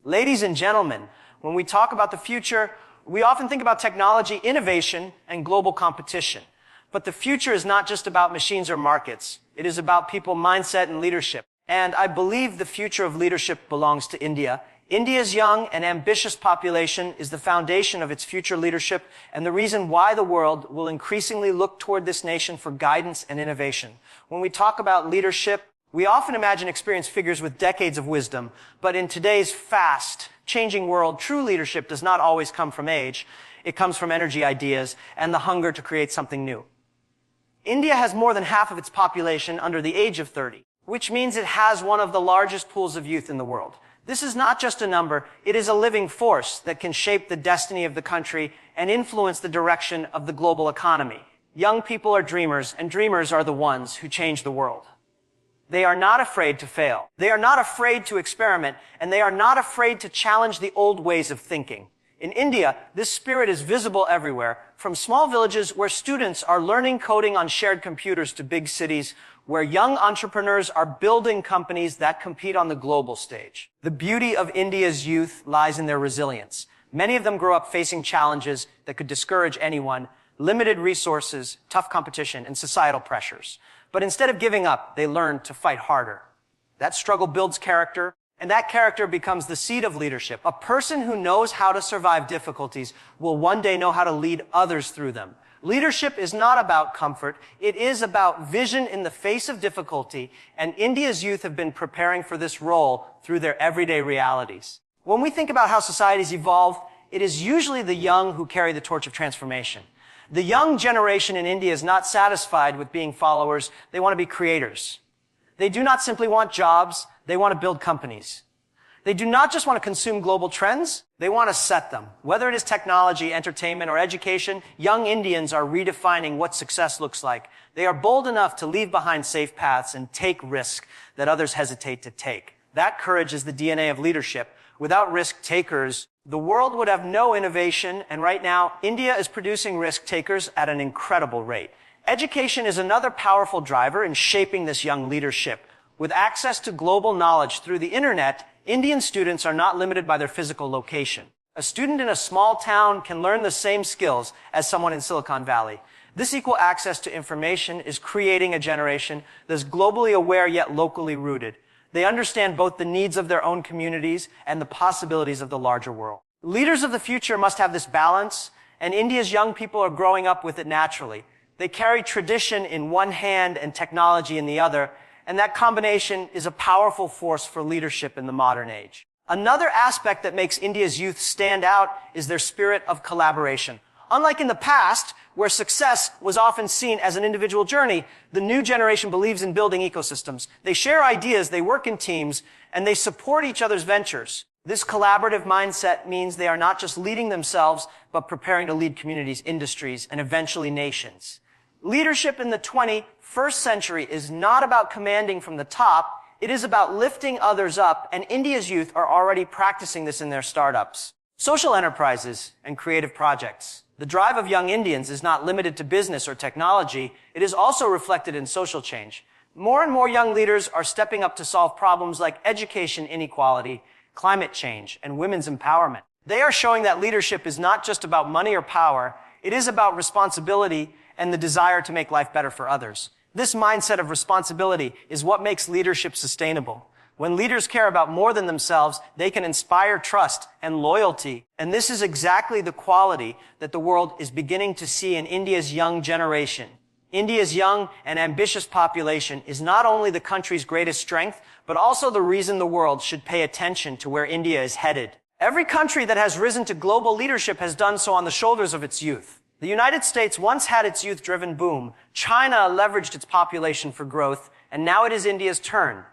Ladies and gentlemen, when we talk about the future, we often think about technology, innovation, and global competition. But the future is not just about machines or markets. It is about people, mindset, and leadership. And I believe the future of leadership belongs to India. India's young and ambitious population is the foundation of its future leadership and the reason why the world will increasingly look toward this nation for guidance and innovation. When we talk about leadership, we often imagine experienced figures with decades of wisdom, but in today's fast, changing world, true leadership does not always come from age. It comes from energy, ideas, and the hunger to create something new. India has more than half of its population under the age of 30, which means it has one of the largest pools of youth in the world. This is not just a number, it is a living force that can shape the destiny of the country and influence the direction of the global economy. Young people are dreamers, and dreamers are the ones who change the world. They are not afraid to fail. They are not afraid to experiment, and they are not afraid to challenge the old ways of thinking. In India, this spirit is visible everywhere, from small villages where students are learning coding on shared computers to big cities where young entrepreneurs are building companies that compete on the global stage. The beauty of India's youth lies in their resilience. Many of them grow up facing challenges that could discourage anyone, limited resources, tough competition, and societal pressures. But instead of giving up, they learn to fight harder. That struggle builds character, and that character becomes the seed of leadership. A person who knows how to survive difficulties will one day know how to lead others through them. Leadership is not about comfort. It is about vision in the face of difficulty, and India's youth have been preparing for this role through their everyday realities. When we think about how societies evolve, it is usually the young who carry the torch of transformation. The young generation in India is not satisfied with being followers. They want to be creators. They do not simply want jobs. They want to build companies. They do not just want to consume global trends. They want to set them. Whether it is technology, entertainment, or education, young Indians are redefining what success looks like. They are bold enough to leave behind safe paths and take risks that others hesitate to take. That courage is the DNA of leadership. Without risk takers, the world would have no innovation, and right now, India is producing risk takers at an incredible rate. Education is another powerful driver in shaping this young leadership. With access to global knowledge through the internet, Indian students are not limited by their physical location. A student in a small town can learn the same skills as someone in Silicon Valley. This equal access to information is creating a generation that is globally aware yet locally rooted. They understand both the needs of their own communities and the possibilities of the larger world. Leaders of the future must have this balance, and India's young people are growing up with it naturally. They carry tradition in one hand and technology in the other, and that combination is a powerful force for leadership in the modern age. Another aspect that makes India's youth stand out is their spirit of collaboration. Unlike in the past, where success was often seen as an individual journey, the new generation believes in building ecosystems. They share ideas, they work in teams, and they support each other's ventures. This collaborative mindset means they are not just leading themselves, but preparing to lead communities, industries, and eventually nations. Leadership in the 21st century is not about commanding from the top. It is about lifting others up, and India's youth are already practicing this in their startups. Social enterprises and creative projects. The drive of young Indians is not limited to business or technology. It is also reflected in social change. More and more young leaders are stepping up to solve problems like education inequality, climate change, and women's empowerment. They are showing that leadership is not just about money or power. It is about responsibility and the desire to make life better for others. This mindset of responsibility is what makes leadership sustainable. When leaders care about more than themselves, they can inspire trust and loyalty. And this is exactly the quality that the world is beginning to see in India's young generation. India's young and ambitious population is not only the country's greatest strength, but also the reason the world should pay attention to where India is headed. Every country that has risen to global leadership has done so on the shoulders of its youth. The United States once had its youth-driven boom. China leveraged its population for growth, and now it is India's turn.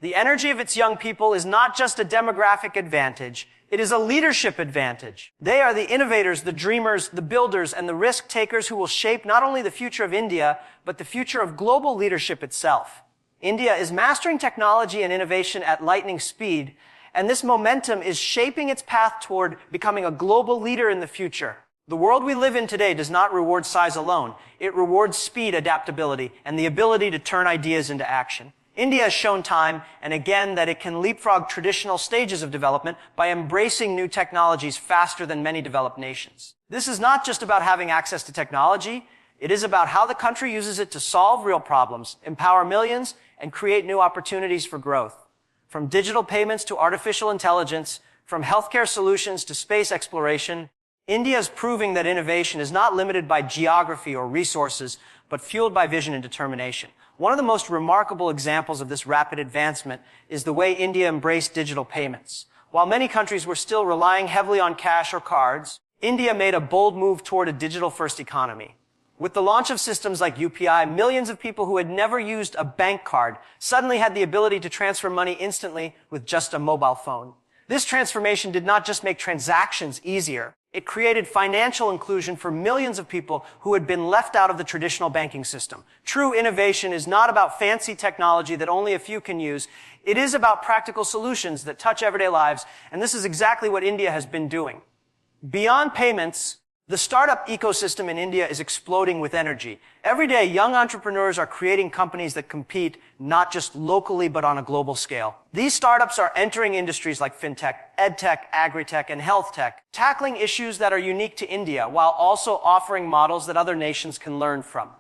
The energy of its young people is not just a demographic advantage, it is a leadership advantage. They are the innovators, the dreamers, the builders, and the risk takers who will shape not only the future of India, but the future of global leadership itself. India is mastering technology and innovation at lightning speed, and this momentum is shaping its path toward becoming a global leader in the future. The world we live in today does not reward size alone. It rewards speed, adaptability, and the ability to turn ideas into action. India has shown time and again that it can leapfrog traditional stages of development by embracing new technologies faster than many developed nations. This is not just about having access to technology. It is about how the country uses it to solve real problems, empower millions, and create new opportunities for growth. From digital payments to artificial intelligence, from healthcare solutions to space exploration, India is proving that innovation is not limited by geography or resources, but fueled by vision and determination. One of the most remarkable examples of this rapid advancement is the way India embraced digital payments. While many countries were still relying heavily on cash or cards, India made a bold move toward a digital-first economy. With the launch of systems like UPI, millions of people who had never used a bank card suddenly had the ability to transfer money instantly with just a mobile phone. This transformation did not just make transactions easier. It created financial inclusion for millions of people who had been left out of the traditional banking system. True innovation is not about fancy technology that only a few can use. It is about practical solutions that touch everyday lives, and this is exactly what India has been doing. Beyond payments, the startup ecosystem in India is exploding with energy. Every day, young entrepreneurs are creating companies that compete not just locally, but on a global scale. These startups are entering industries like fintech, edtech, agritech, and health tech, tackling issues that are unique to India, while also offering models that other nations can learn from.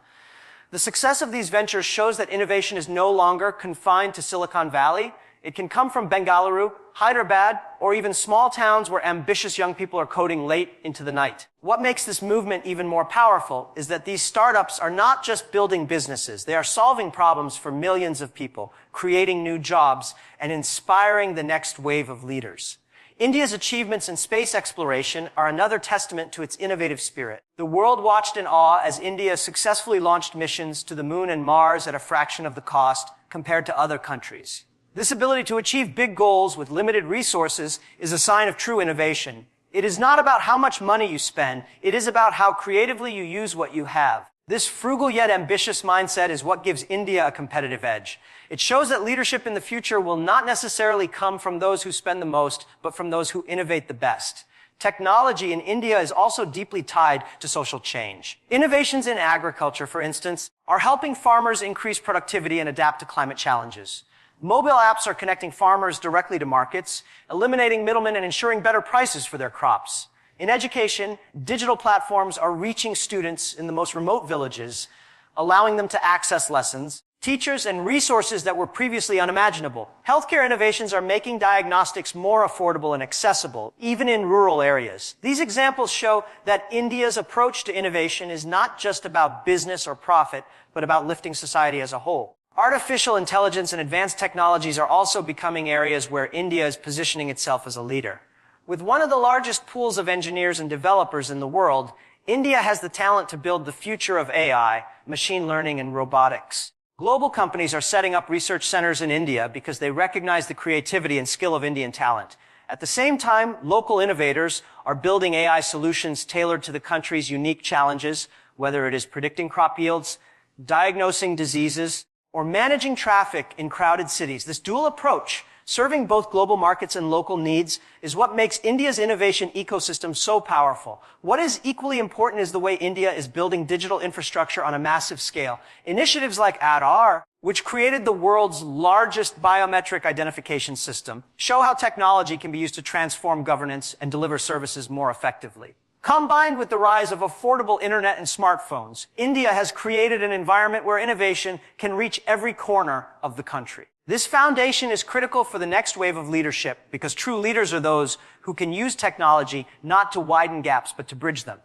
The success of these ventures shows that innovation is no longer confined to Silicon Valley. It can come from Bengaluru, Hyderabad, or even small towns where ambitious young people are coding late into the night. What makes this movement even more powerful is that these startups are not just building businesses. They are solving problems for millions of people, creating new jobs, and inspiring the next wave of leaders. India's achievements in space exploration are another testament to its innovative spirit. The world watched in awe as India successfully launched missions to the Moon and Mars at a fraction of the cost compared to other countries. This ability to achieve big goals with limited resources is a sign of true innovation. It is not about how much money you spend. It is about how creatively you use what you have. This frugal yet ambitious mindset is what gives India a competitive edge. It shows that leadership in the future will not necessarily come from those who spend the most, but from those who innovate the best. Technology in India is also deeply tied to social change. Innovations in agriculture, for instance, are helping farmers increase productivity and adapt to climate challenges. Mobile apps are connecting farmers directly to markets, eliminating middlemen and ensuring better prices for their crops. In education, digital platforms are reaching students in the most remote villages, allowing them to access lessons, teachers, and resources that were previously unimaginable. Healthcare innovations are making diagnostics more affordable and accessible, even in rural areas. These examples show that India's approach to innovation is not just about business or profit, but about lifting society as a whole. Artificial intelligence and advanced technologies are also becoming areas where India is positioning itself as a leader. With one of the largest pools of engineers and developers in the world, India has the talent to build the future of AI, machine learning, and robotics. Global companies are setting up research centers in India because they recognize the creativity and skill of Indian talent. At the same time, local innovators are building AI solutions tailored to the country's unique challenges, whether it is predicting crop yields, diagnosing diseases, or managing traffic in crowded cities. This dual approach, serving both global markets and local needs, is what makes India's innovation ecosystem so powerful. What is equally important is the way India is building digital infrastructure on a massive scale. Initiatives like Aadhaar, which created the world's largest biometric identification system, show how technology can be used to transform governance and deliver services more effectively. Combined with the rise of affordable internet and smartphones, India has created an environment where innovation can reach every corner of the country. This foundation is critical for the next wave of leadership because true leaders are those who can use technology not to widen gaps, but to bridge them.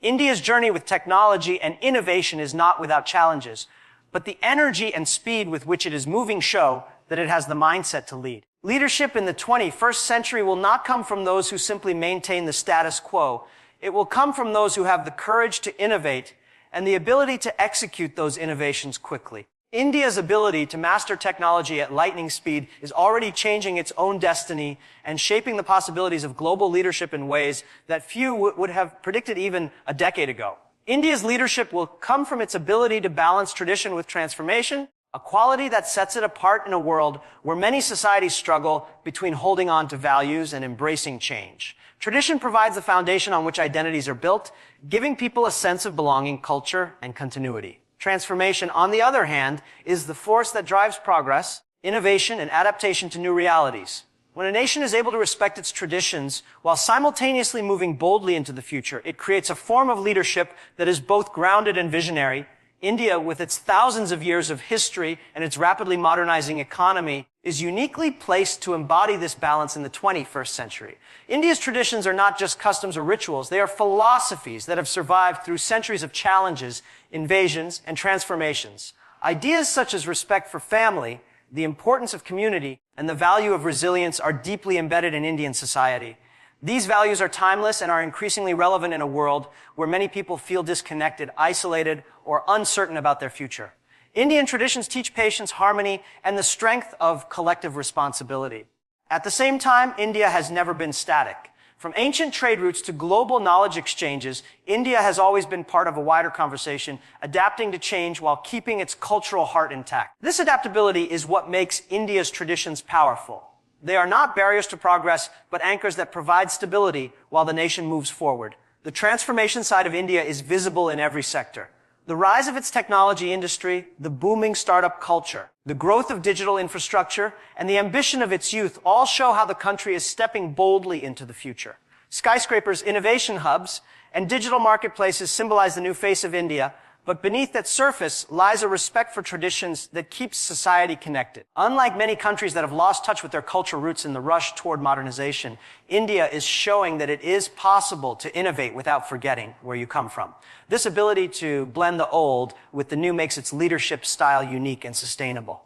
India's journey with technology and innovation is not without challenges, but the energy and speed with which it is moving show that it has the mindset to lead. Leadership in the 21st century will not come from those who simply maintain the status quo. It will come from those who have the courage to innovate and the ability to execute those innovations quickly. India's ability to master technology at lightning speed is already changing its own destiny and shaping the possibilities of global leadership in ways that few would have predicted even a decade ago. India's leadership will come from its ability to balance tradition with transformation, a quality that sets it apart in a world where many societies struggle between holding on to values and embracing change. Tradition provides the foundation on which identities are built, giving people a sense of belonging, culture, and continuity. Transformation, on the other hand, is the force that drives progress, innovation, and adaptation to new realities. When a nation is able to respect its traditions while simultaneously moving boldly into the future, it creates a form of leadership that is both grounded and visionary. India, with its thousands of years of history and its rapidly modernizing economy, is uniquely placed to embody this balance in the 21st century. India's traditions are not just customs or rituals. They are philosophies that have survived through centuries of challenges, invasions, and transformations. Ideas such as respect for family, the importance of community, and the value of resilience are deeply embedded in Indian society. These values are timeless and are increasingly relevant in a world where many people feel disconnected, isolated, or uncertain about their future. Indian traditions teach patience, harmony, and the strength of collective responsibility. At the same time, India has never been static. From ancient trade routes to global knowledge exchanges, India has always been part of a wider conversation, adapting to change while keeping its cultural heart intact. This adaptability is what makes India's traditions powerful. They are not barriers to progress, but anchors that provide stability while the nation moves forward. The transformation side of India is visible in every sector. The rise of its technology industry, the booming startup culture, the growth of digital infrastructure, and the ambition of its youth all show how the country is stepping boldly into the future. Skyscrapers, innovation hubs, and digital marketplaces symbolize the new face of India, but beneath that surface lies a respect for traditions that keeps society connected. Unlike many countries that have lost touch with their cultural roots in the rush toward modernization, India is showing that it is possible to innovate without forgetting where you come from. This ability to blend the old with the new makes its leadership style unique and sustainable.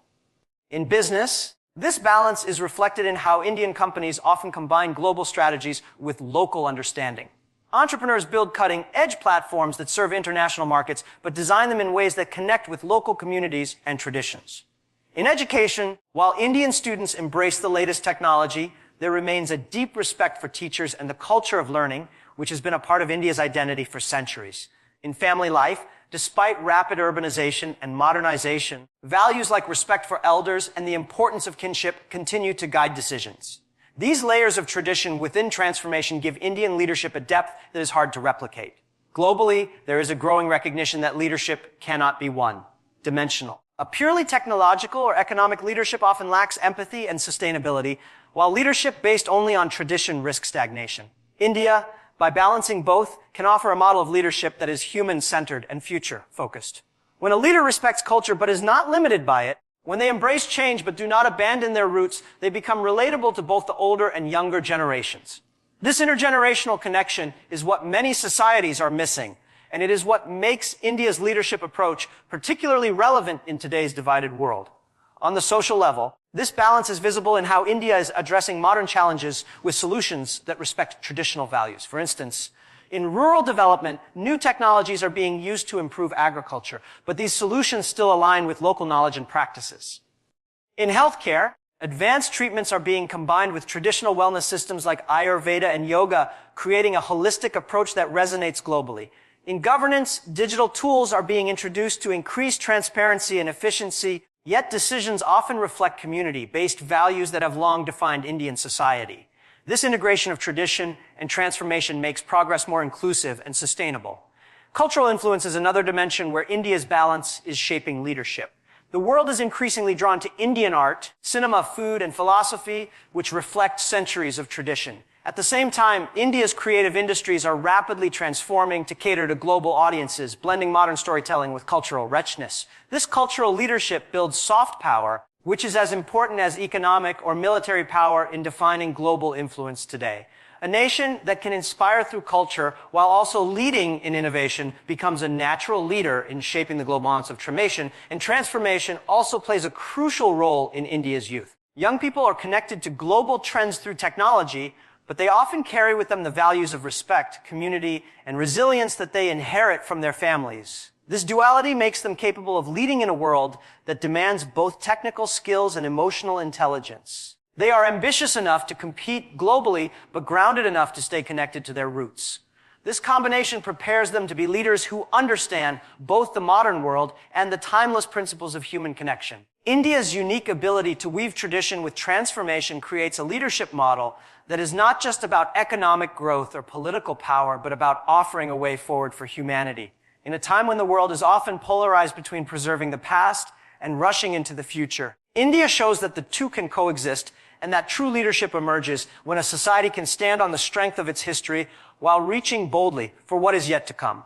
In business, this balance is reflected in how Indian companies often combine global strategies with local understanding. Entrepreneurs build cutting-edge platforms that serve international markets, but design them in ways that connect with local communities and traditions. In education, while Indian students embrace the latest technology, there remains a deep respect for teachers and the culture of learning, which has been a part of India's identity for centuries. In family life, despite rapid urbanization and modernization, values like respect for elders and the importance of kinship continue to guide decisions. These layers of tradition within transformation give Indian leadership a depth that is hard to replicate. Globally, there is a growing recognition that leadership cannot be one-dimensional. A purely technological or economic leadership often lacks empathy and sustainability, while leadership based only on tradition risks stagnation. India, by balancing both, can offer a model of leadership that is human-centered and future-focused. When a leader respects culture but is not limited by it, when they embrace change but do not abandon their roots, they become relatable to both the older and younger generations. This intergenerational connection is what many societies are missing, and it is what makes India's leadership approach particularly relevant in today's divided world. On the social level, this balance is visible in how India is addressing modern challenges with solutions that respect traditional values. For instance, in rural development, new technologies are being used to improve agriculture, but these solutions still align with local knowledge and practices. In healthcare, advanced treatments are being combined with traditional wellness systems like Ayurveda and yoga, creating a holistic approach that resonates globally. In governance, digital tools are being introduced to increase transparency and efficiency, yet decisions often reflect community-based values that have long defined Indian society. This integration of tradition and transformation makes progress more inclusive and sustainable. Cultural influence is another dimension where India's balance is shaping leadership. The world is increasingly drawn to Indian art, cinema, food, and philosophy, which reflect centuries of tradition. At the same time, India's creative industries are rapidly transforming to cater to global audiences, blending modern storytelling with cultural richness. This cultural leadership builds soft power, which is as important as economic or military power in defining global influence today. A nation that can inspire through culture while also leading in innovation becomes a natural leader in shaping the global balance of transformation, and transformation also plays a crucial role in India's youth. Young people are connected to global trends through technology, but they often carry with them the values of respect, community, and resilience that they inherit from their families. This duality makes them capable of leading in a world that demands both technical skills and emotional intelligence. They are ambitious enough to compete globally, but grounded enough to stay connected to their roots. This combination prepares them to be leaders who understand both the modern world and the timeless principles of human connection. India's unique ability to weave tradition with transformation creates a leadership model that is not just about economic growth or political power, but about offering a way forward for humanity. In a time when the world is often polarized between preserving the past and rushing into the future, India shows that the two can coexist and that true leadership emerges when a society can stand on the strength of its history while reaching boldly for what is yet to come.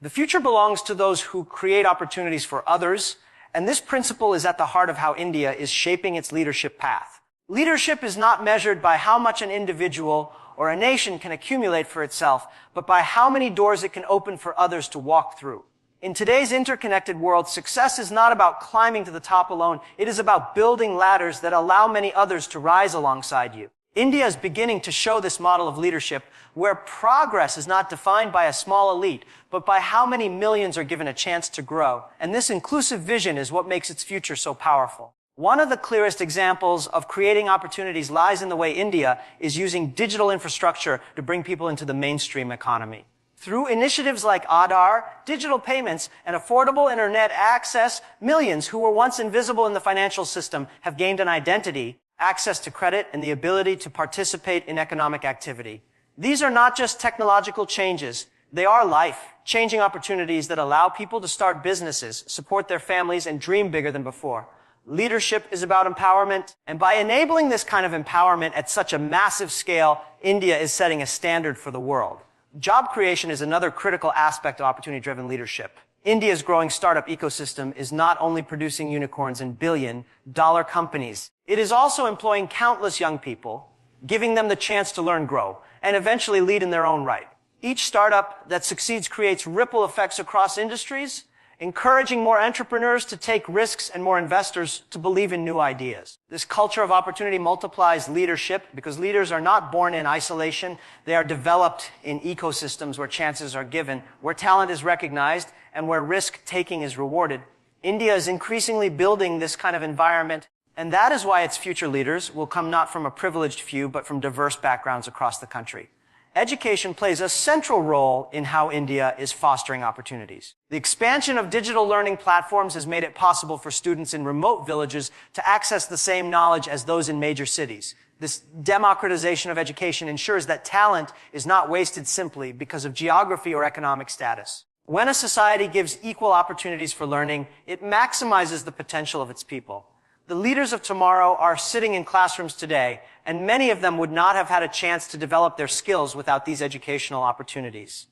The future belongs to those who create opportunities for others, and this principle is at the heart of how India is shaping its leadership path. Leadership is not measured by how much an individual or a nation can accumulate for itself, but by how many doors it can open for others to walk through. In today's interconnected world, success is not about climbing to the top alone. It is about building ladders that allow many others to rise alongside you. India is beginning to show this model of leadership where progress is not defined by a small elite, but by how many millions are given a chance to grow. And this inclusive vision is what makes its future so powerful. One of the clearest examples of creating opportunities lies in the way India is using digital infrastructure to bring people into the mainstream economy. Through initiatives like Aadhaar, digital payments, and affordable internet access, millions who were once invisible in the financial system have gained an identity, access to credit, and the ability to participate in economic activity. These are not just technological changes. They are life-changing opportunities that allow people to start businesses, support their families, and dream bigger than before. Leadership is about empowerment, and by enabling this kind of empowerment at such a massive scale, India is setting a standard for the world. Job creation is another critical aspect of opportunity-driven leadership. India's growing startup ecosystem is not only producing unicorns and billion-dollar companies, it is also employing countless young people, giving them the chance to learn, grow, and eventually lead in their own right. Each startup that succeeds creates ripple effects across industries, encouraging more entrepreneurs to take risks and more investors to believe in new ideas. This culture of opportunity multiplies leadership because leaders are not born in isolation. They are developed in ecosystems where chances are given, where talent is recognized, and where risk-taking is rewarded. India is increasingly building this kind of environment, and that is why its future leaders will come not from a privileged few, but from diverse backgrounds across the country. Education plays a central role in how India is fostering opportunities. The expansion of digital learning platforms has made it possible for students in remote villages to access the same knowledge as those in major cities. This democratization of education ensures that talent is not wasted simply because of geography or economic status. When a society gives equal opportunities for learning, it maximizes the potential of its people. The leaders of tomorrow are sitting in classrooms today, and many of them would not have had a chance to develop their skills without these educational opportunities.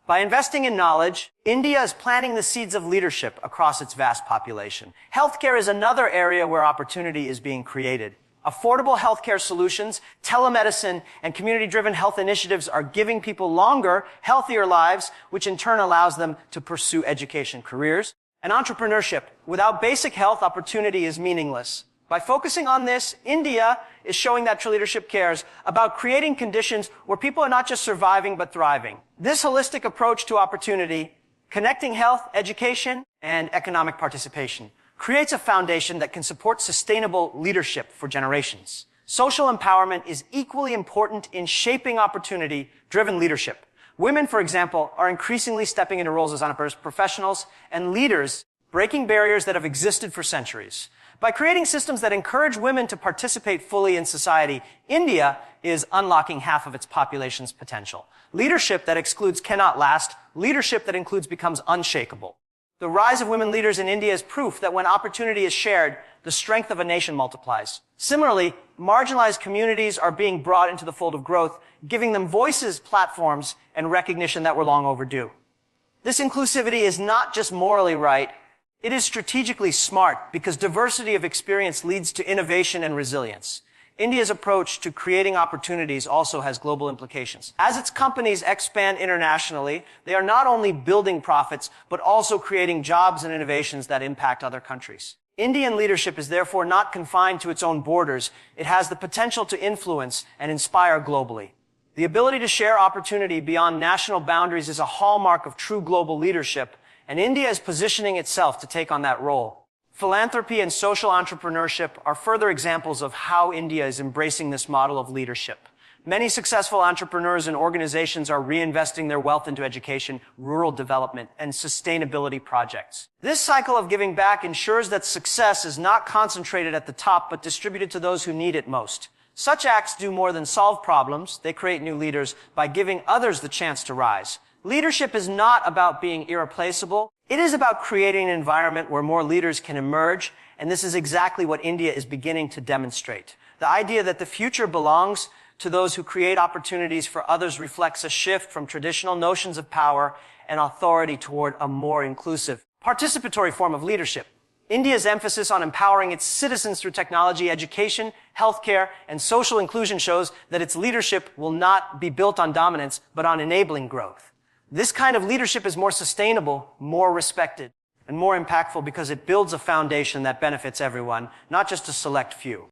By investing in knowledge, India is planting the seeds of leadership across its vast population. Healthcare is another area where opportunity is being created. Affordable healthcare solutions, telemedicine, and community-driven health initiatives are giving people longer, healthier lives, which in turn allows them to pursue education careers. And entrepreneurship. Without basic health, opportunity is meaningless. By focusing on this, India is showing that true leadership cares about creating conditions where people are not just surviving, but thriving. This holistic approach to opportunity, connecting health, education, and economic participation, creates a foundation that can support sustainable leadership for generations. Social empowerment is equally important in shaping opportunity-driven leadership. Women, for example, are increasingly stepping into roles as entrepreneurs, professionals, and leaders, breaking barriers that have existed for centuries. By creating systems that encourage women to participate fully in society, India is unlocking half of its population's potential. Leadership that excludes cannot last. Leadership that includes becomes unshakable. The rise of women leaders in India is proof that when opportunity is shared, the strength of a nation multiplies. Similarly, marginalized communities are being brought into the fold of growth, giving them voices, platforms, and recognition that were long overdue. This inclusivity is not just morally right, it is strategically smart because diversity of experience leads to innovation and resilience. India's approach to creating opportunities also has global implications. As its companies expand internationally, they are not only building profits, but also creating jobs and innovations that impact other countries. Indian leadership is therefore not confined to its own borders. It has the potential to influence and inspire globally. The ability to share opportunity beyond national boundaries is a hallmark of true global leadership, and India is positioning itself to take on that role. Philanthropy and social entrepreneurship are further examples of how India is embracing this model of leadership. Many successful entrepreneurs and organizations are reinvesting their wealth into education, rural development, and sustainability projects. This cycle of giving back ensures that success is not concentrated at the top, but distributed to those who need it most. Such acts do more than solve problems. They create new leaders by giving others the chance to rise. Leadership is not about being irreplaceable. It is about creating an environment where more leaders can emerge, and this is exactly what India is beginning to demonstrate. The idea that the future belongs to those who create opportunities for others reflects a shift from traditional notions of power and authority toward a more inclusive, participatory form of leadership. India's emphasis on empowering its citizens through technology, education, healthcare, and social inclusion shows that its leadership will not be built on dominance, but on enabling growth. This kind of leadership is more sustainable, more respected, and more impactful because it builds a foundation that benefits everyone, not just a select few.